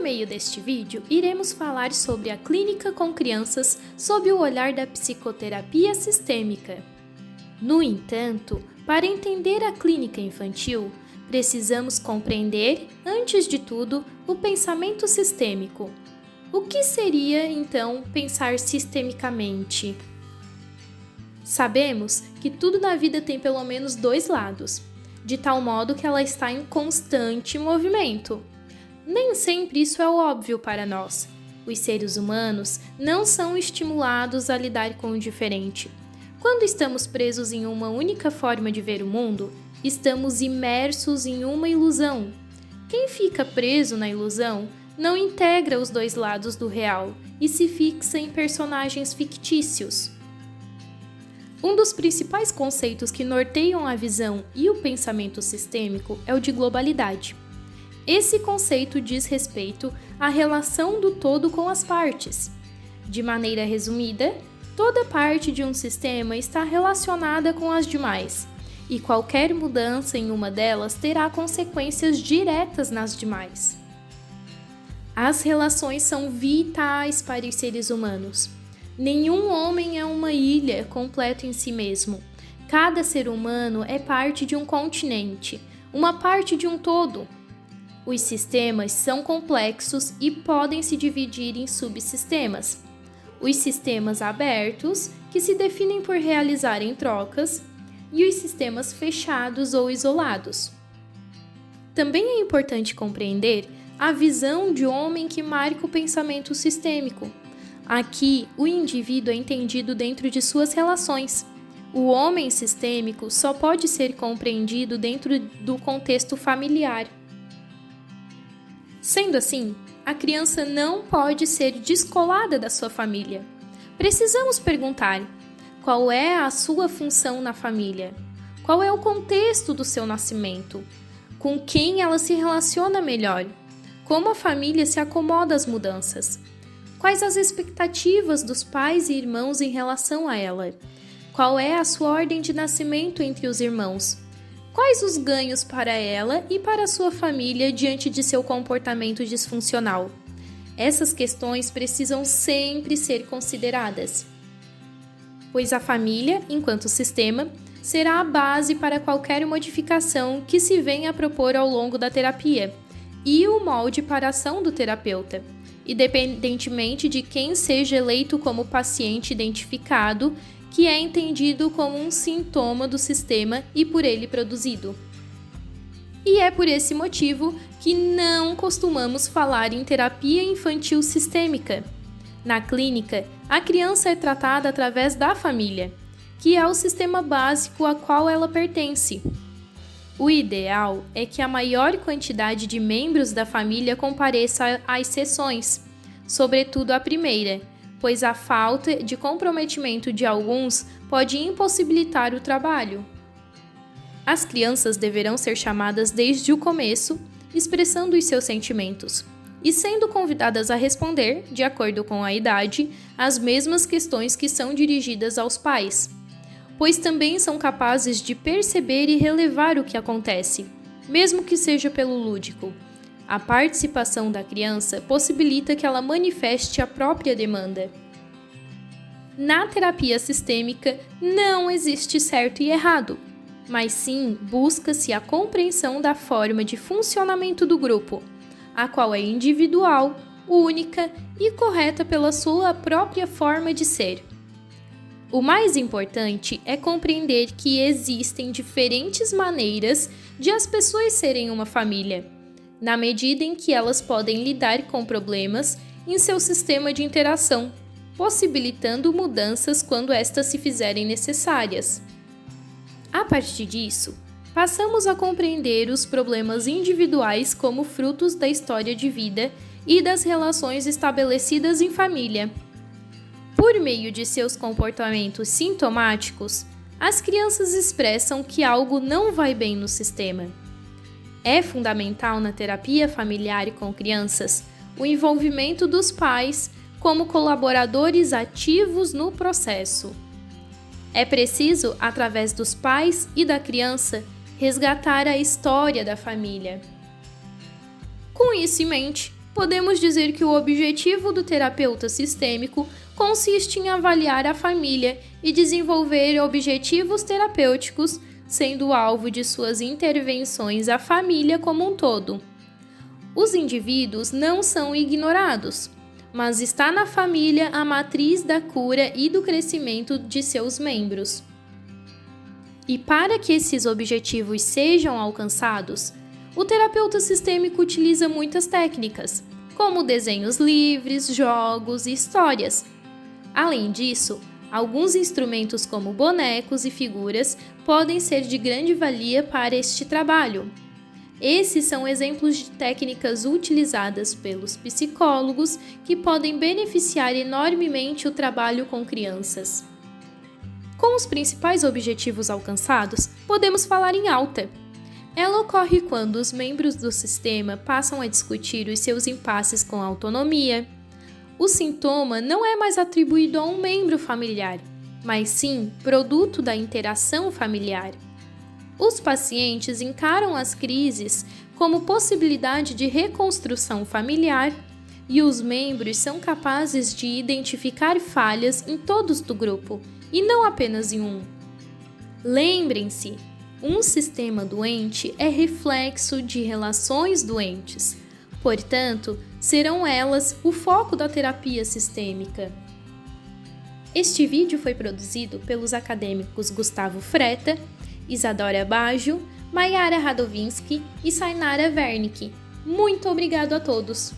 Por meio deste vídeo, iremos falar sobre a clínica com crianças sob o olhar da psicoterapia sistêmica. No entanto, para entender a clínica infantil, precisamos compreender, antes de tudo, o pensamento sistêmico. O que seria, então, pensar sistemicamente? Sabemos que tudo na vida tem pelo menos dois lados, de tal modo que ela está em constante movimento. Nem sempre isso é óbvio para nós. Os seres humanos não são estimulados a lidar com o diferente. Quando estamos presos em uma única forma de ver o mundo, estamos imersos em uma ilusão. Quem fica preso na ilusão não integra os dois lados do real e se fixa em personagens fictícios. Um dos principais conceitos que norteiam a visão e o pensamento sistêmico é o de globalidade. Esse conceito diz respeito à relação do todo com as partes. De maneira resumida, toda parte de um sistema está relacionada com as demais, e qualquer mudança em uma delas terá consequências diretas nas demais. As relações são vitais para os seres humanos. Nenhum homem é uma ilha completa em si mesmo. Cada ser humano é parte de um continente, uma parte de um todo. Os sistemas são complexos e podem se dividir em subsistemas. Os sistemas abertos, que se definem por realizarem trocas, e os sistemas fechados ou isolados. Também é importante compreender a visão de homem que marca o pensamento sistêmico. Aqui, o indivíduo é entendido dentro de suas relações. O homem sistêmico só pode ser compreendido dentro do contexto familiar. Sendo assim, a criança não pode ser descolada da sua família. Precisamos perguntar: qual é a sua função na família? Qual é o contexto do seu nascimento? Com quem ela se relaciona melhor? Como a família se acomoda às mudanças? Quais as expectativas dos pais e irmãos em relação a ela? Qual é a sua ordem de nascimento entre os irmãos? Quais os ganhos para ela e para a sua família diante de seu comportamento disfuncional? Essas questões precisam sempre ser consideradas, pois a família, enquanto sistema, será a base para qualquer modificação que se venha a propor ao longo da terapia e o molde para a ação do terapeuta, independentemente de quem seja eleito como paciente identificado, que é entendido como um sintoma do sistema e por ele produzido. E é por esse motivo que não costumamos falar em terapia infantil sistêmica. Na clínica, a criança é tratada através da família, que é o sistema básico a qual ela pertence. O ideal é que a maior quantidade de membros da família compareça às sessões, sobretudo a primeira, pois a falta de comprometimento de alguns pode impossibilitar o trabalho. As crianças deverão ser chamadas desde o começo, expressando os seus sentimentos, e sendo convidadas a responder, de acordo com a idade, as mesmas questões que são dirigidas aos pais, pois também são capazes de perceber e relevar o que acontece, mesmo que seja pelo lúdico. A participação da criança possibilita que ela manifeste a própria demanda. Na terapia sistêmica, não existe certo e errado, mas sim busca-se a compreensão da forma de funcionamento do grupo, a qual é individual, única e correta pela sua própria forma de ser. O mais importante é compreender que existem diferentes maneiras de as pessoas serem uma família, na medida em que elas podem lidar com problemas em seu sistema de interação, possibilitando mudanças quando estas se fizerem necessárias. A partir disso, passamos a compreender os problemas individuais como frutos da história de vida e das relações estabelecidas em família. Por meio de seus comportamentos sintomáticos, as crianças expressam que algo não vai bem no sistema. É fundamental na terapia familiar e com crianças o envolvimento dos pais como colaboradores ativos no processo. É preciso, através dos pais e da criança, resgatar a história da família. Com isso em mente, podemos dizer que o objetivo do terapeuta sistêmico consiste em avaliar a família e desenvolver objetivos terapêuticos, sendo alvo de suas intervenções a família como um todo. Os indivíduos não são ignorados, mas está na família a matriz da cura e do crescimento de seus membros. E para que esses objetivos sejam alcançados, o terapeuta sistêmico utiliza muitas técnicas, como desenhos livres, jogos e histórias. Além disso, alguns instrumentos como bonecos e figuras podem ser de grande valia para este trabalho. Esses são exemplos de técnicas utilizadas pelos psicólogos que podem beneficiar enormemente o trabalho com crianças. Com os principais objetivos alcançados, podemos falar em alta. Ela ocorre quando os membros do sistema passam a discutir os seus impasses com autonomia. O sintoma não é mais atribuído a um membro familiar, mas sim produto da interação familiar. Os pacientes encaram as crises como possibilidade de reconstrução familiar e os membros são capazes de identificar falhas em todos do grupo e não apenas em um. Lembrem-se, um sistema doente é reflexo de relações doentes, portanto, serão elas o foco da terapia sistêmica. Este vídeo foi produzido pelos acadêmicos Gustavo Freta, Isadora Baggio, Mayara Radovinski e Sainara Wernicke. Muito obrigado a todos!